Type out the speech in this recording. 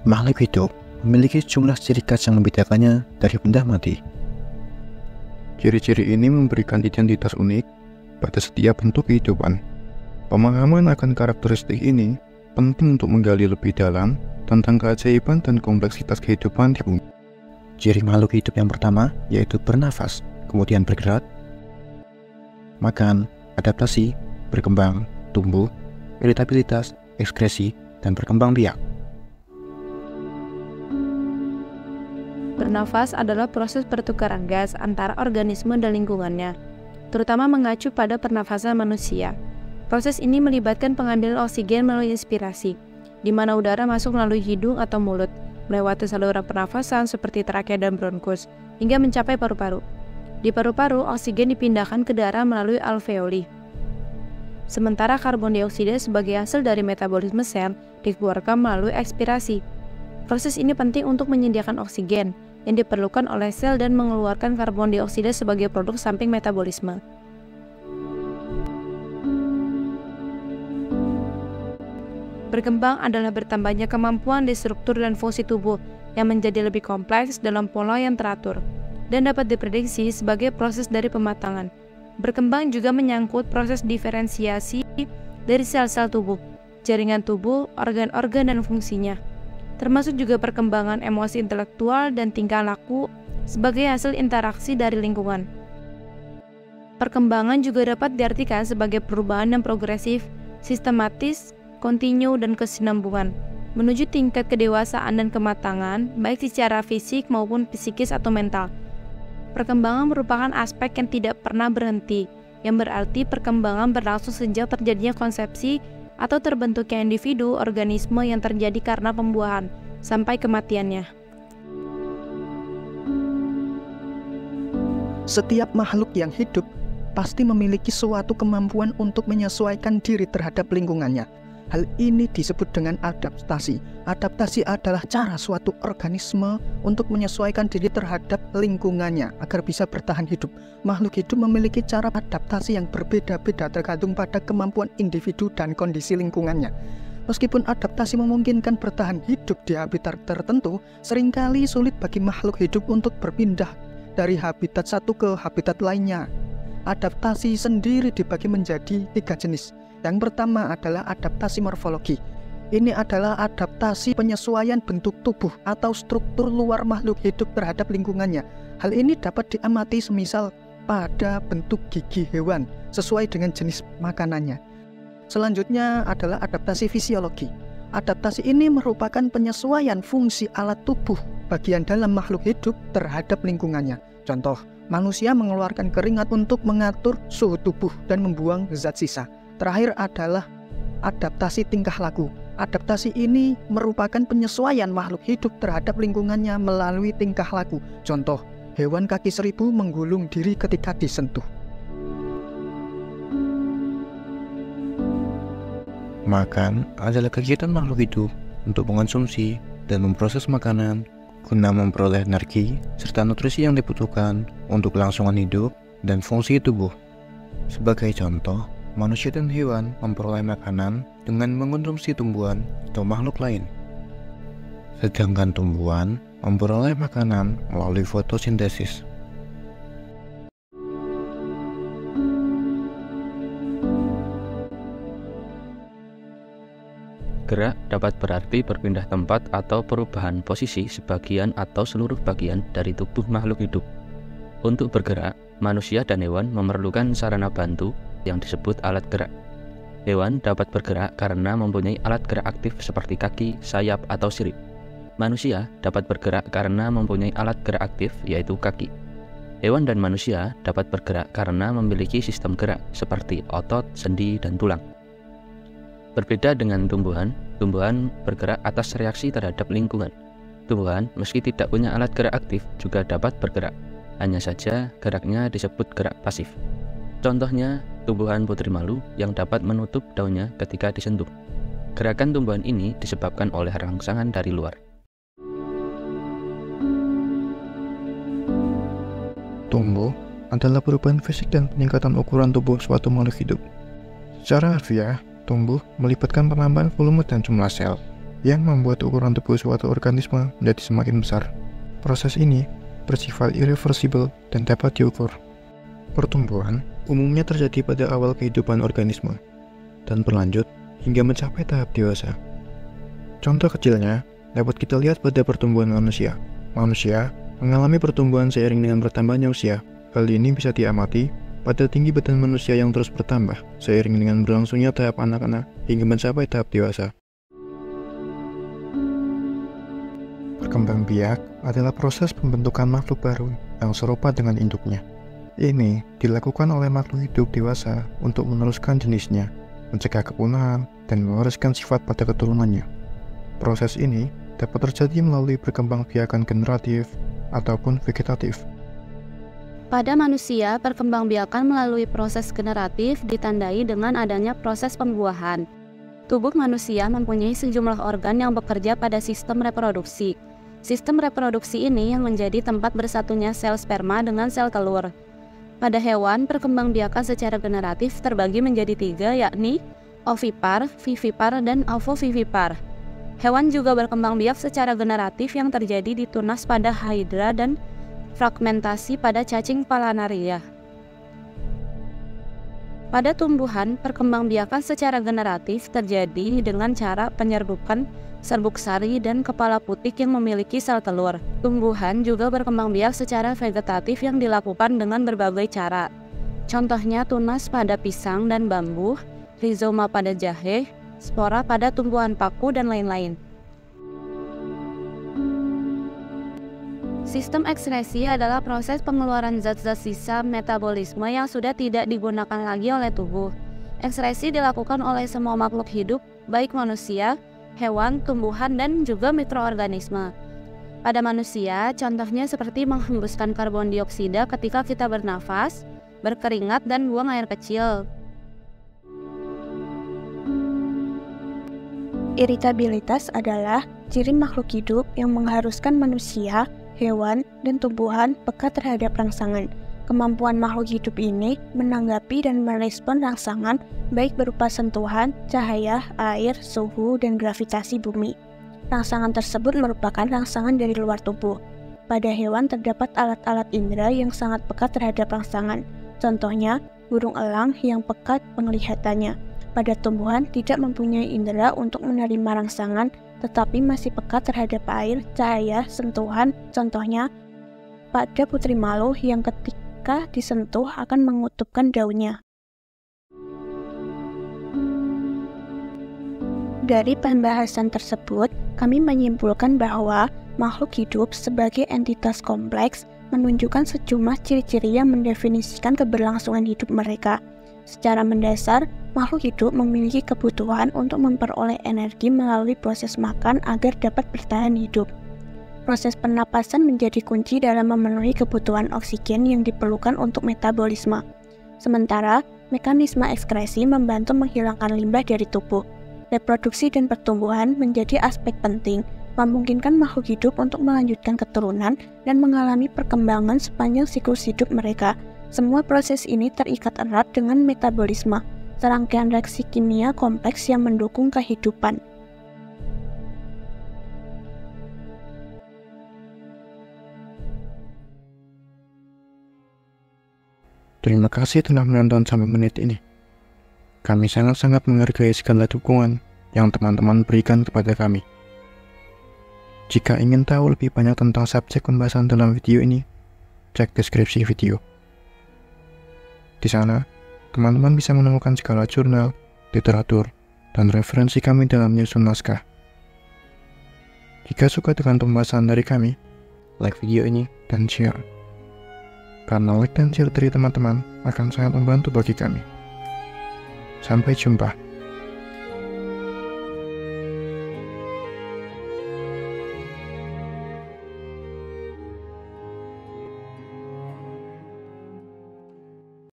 Makhluk hidup memiliki jumlah ciri khas yang membedakannya dari benda mati. Ciri-ciri ini memberikan identitas unik pada setiap bentuk kehidupan. Pemahaman akan karakteristik ini penting untuk menggali lebih dalam tentang keajaiban dan kompleksitas kehidupan di bumi. Ciri makhluk hidup yang pertama yaitu bernafas, kemudian bergerak, makan, adaptasi, berkembang, tumbuh, iritabilitas, ekskresi, dan berkembang biak. Bernafas adalah proses pertukaran gas antara organisme dan lingkungannya, terutama mengacu pada pernafasan manusia. Proses ini melibatkan pengambilan oksigen melalui inspirasi, di mana udara masuk melalui hidung atau mulut, melewati saluran pernafasan seperti trakea dan bronkus, hingga mencapai paru-paru. Di paru-paru, oksigen dipindahkan ke darah melalui alveoli. Sementara karbon dioksida sebagai hasil dari metabolisme sel dikeluarkan melalui ekspirasi. Proses ini penting untuk menyediakan oksigen yang diperlukan oleh sel dan mengeluarkan karbon dioksida sebagai produk samping metabolisme. Berkembang adalah bertambahnya kemampuan di struktur dan fungsi tubuh yang menjadi lebih kompleks dalam pola yang teratur dan dapat diprediksi sebagai proses dari pematangan. Berkembang juga menyangkut proses diferensiasi dari sel-sel tubuh, jaringan tubuh, organ-organ dan fungsinya, termasuk juga perkembangan emosi intelektual dan tingkah laku sebagai hasil interaksi dari lingkungan. Perkembangan juga dapat diartikan sebagai perubahan yang progresif, sistematis, kontinu, dan kesinambungan, menuju tingkat kedewasaan dan kematangan, baik secara fisik maupun psikis atau mental. Perkembangan merupakan aspek yang tidak pernah berhenti, yang berarti perkembangan berlangsung sejak terjadinya konsepsi atau terbentuknya individu organisme yang terjadi karena pembuahan, sampai kematiannya. Setiap makhluk yang hidup pasti memiliki suatu kemampuan untuk menyesuaikan diri terhadap lingkungannya. Hal ini disebut dengan adaptasi. Adaptasi adalah cara suatu organisme untuk menyesuaikan diri terhadap lingkungannya agar bisa bertahan hidup. Makhluk hidup memiliki cara adaptasi yang berbeda-beda tergantung pada kemampuan individu dan kondisi lingkungannya. Meskipun adaptasi memungkinkan bertahan hidup di habitat tertentu, seringkali sulit bagi makhluk hidup untuk berpindah dari habitat satu ke habitat lainnya. Adaptasi sendiri dibagi menjadi 3 jenis. Yang pertama adalah adaptasi morfologi. Ini adalah adaptasi penyesuaian bentuk tubuh atau struktur luar makhluk hidup terhadap lingkungannya. Hal ini dapat diamati semisal pada bentuk gigi hewan sesuai dengan jenis makanannya. Selanjutnya adalah adaptasi fisiologi. Adaptasi ini merupakan penyesuaian fungsi alat tubuh bagian dalam makhluk hidup terhadap lingkungannya. Contoh, manusia mengeluarkan keringat untuk mengatur suhu tubuh dan membuang zat sisa. Terakhir adalah adaptasi tingkah laku. Adaptasi ini merupakan penyesuaian makhluk hidup terhadap lingkungannya melalui tingkah laku. Contoh, hewan kaki seribu menggulung diri ketika disentuh. Makan adalah kegiatan makhluk hidup untuk mengonsumsi dan memproses makanan guna memperoleh energi serta nutrisi yang dibutuhkan untuk kelangsungan hidup dan fungsi tubuh. Sebagai contoh, manusia dan hewan memperoleh makanan dengan mengonsumsi tumbuhan atau makhluk lain. Sedangkan tumbuhan memperoleh makanan melalui fotosintesis. Gerak dapat berarti berpindah tempat atau perubahan posisi sebagian atau seluruh bagian dari tubuh makhluk hidup. Untuk bergerak, manusia dan hewan memerlukan sarana bantu yang disebut alat gerak. Hewan dapat bergerak karena mempunyai alat gerak aktif seperti kaki, sayap, atau sirip. Manusia dapat bergerak karena mempunyai alat gerak aktif yaitu kaki. Hewan dan manusia dapat bergerak karena memiliki sistem gerak seperti otot, sendi, dan tulang. Berbeda dengan tumbuhan, tumbuhan bergerak atas reaksi terhadap lingkungan. Tumbuhan meski tidak punya alat gerak aktif juga dapat bergerak. Hanya saja geraknya disebut gerak pasif. Contohnya, tumbuhan putri malu yang dapat menutup daunnya ketika disentuh. Gerakan tumbuhan ini disebabkan oleh rangsangan dari luar. Tumbuh adalah perubahan fisik dan peningkatan ukuran tubuh suatu makhluk hidup. Secara harfiah, tumbuh melibatkan penambahan volume dan jumlah sel. yang membuat ukuran tubuh suatu organisme menjadi semakin besar. Proses ini bersifat irreversibel dan dapat diukur. Pertumbuhan umumnya terjadi pada awal kehidupan organisme dan berlanjut hingga mencapai tahap dewasa. Contoh kecilnya dapat kita lihat pada pertumbuhan manusia. Manusia mengalami pertumbuhan seiring dengan bertambahnya usia. Hal ini bisa diamati pada tinggi badan manusia yang terus bertambah seiring dengan berlangsungnya tahap anak-anak hingga mencapai tahap dewasa. Perkembangbiak adalah proses pembentukan makhluk baru yang serupa dengan induknya. Ini dilakukan oleh makhluk hidup dewasa untuk meneruskan jenisnya, mencegah kepunahan, dan mewariskan sifat pada keturunannya. Proses ini dapat terjadi melalui perkembangbiakan generatif ataupun vegetatif. Pada manusia, perkembangbiakan melalui proses generatif ditandai dengan adanya proses pembuahan. Tubuh manusia mempunyai sejumlah organ yang bekerja pada sistem reproduksi. Sistem reproduksi ini yang menjadi tempat bersatunya sel sperma dengan sel telur. Pada hewan, perkembangbiakan secara generatif terbagi menjadi 3, yakni ovipar, vivipar, dan ovovivipar. Hewan juga berkembang biak secara generatif yang terjadi di tunas pada hydra dan fragmentasi pada cacing planaria. Pada tumbuhan, perkembangbiakan secara generatif terjadi dengan cara penyerbukan serbuk sari dan kepala putik yang memiliki sel telur. Tumbuhan juga berkembang biak secara vegetatif yang dilakukan dengan berbagai cara. Contohnya tunas pada pisang dan bambu, rizoma pada jahe, spora pada tumbuhan paku, dan lain-lain. Sistem ekskresi adalah proses pengeluaran zat-zat sisa metabolisme yang sudah tidak digunakan lagi oleh tubuh. Ekskresi dilakukan oleh semua makhluk hidup, baik manusia, hewan, tumbuhan, dan juga mikroorganisme. Pada manusia, contohnya seperti menghembuskan karbon dioksida ketika kita bernafas, berkeringat, dan buang air kecil. Iritabilitas adalah ciri makhluk hidup yang mengharuskan manusia, hewan, dan tumbuhan peka terhadap rangsangan. Kemampuan makhluk hidup ini menanggapi dan merespon rangsangan baik berupa sentuhan, cahaya, air, suhu, dan gravitasi bumi. Rangsangan tersebut merupakan rangsangan dari luar tubuh. Pada hewan terdapat alat-alat indera yang sangat peka terhadap rangsangan. Contohnya, burung elang yang peka penglihatannya. Pada tumbuhan tidak mempunyai indera untuk menerima rangsangan, tetapi masih peka terhadap air, cahaya, sentuhan. Contohnya, pada putri malu yang ketika disentuh akan mengutupkan daunnya. Dari pembahasan tersebut, kami menyimpulkan bahwa makhluk hidup sebagai entitas kompleks menunjukkan sejumlah ciri-ciri yang mendefinisikan keberlangsungan hidup mereka. Secara mendasar, makhluk hidup memiliki kebutuhan untuk memperoleh energi melalui proses makan agar dapat bertahan hidup. Proses pernapasan menjadi kunci dalam memenuhi kebutuhan oksigen yang diperlukan untuk metabolisme. Sementara, mekanisme ekskresi membantu menghilangkan limbah dari tubuh. Reproduksi dan pertumbuhan menjadi aspek penting, memungkinkan makhluk hidup untuk melanjutkan keturunan dan mengalami perkembangan sepanjang siklus hidup mereka. Semua proses ini terikat erat dengan metabolisme, serangkaian reaksi kimia kompleks yang mendukung kehidupan. Terima kasih telah menonton sampai menit ini. Kami sangat-sangat menghargai segala dukungan yang teman-teman berikan kepada kami. Jika ingin tahu lebih banyak tentang subjek pembahasan dalam video ini, cek deskripsi video. Di sana, teman-teman bisa menemukan segala jurnal, literatur, dan referensi kami dalam menyusun naskah. Jika suka dengan pembahasan dari kami, like video ini dan share. Karena like dan share dari teman-teman akan sangat membantu bagi kami. Sampai jumpa.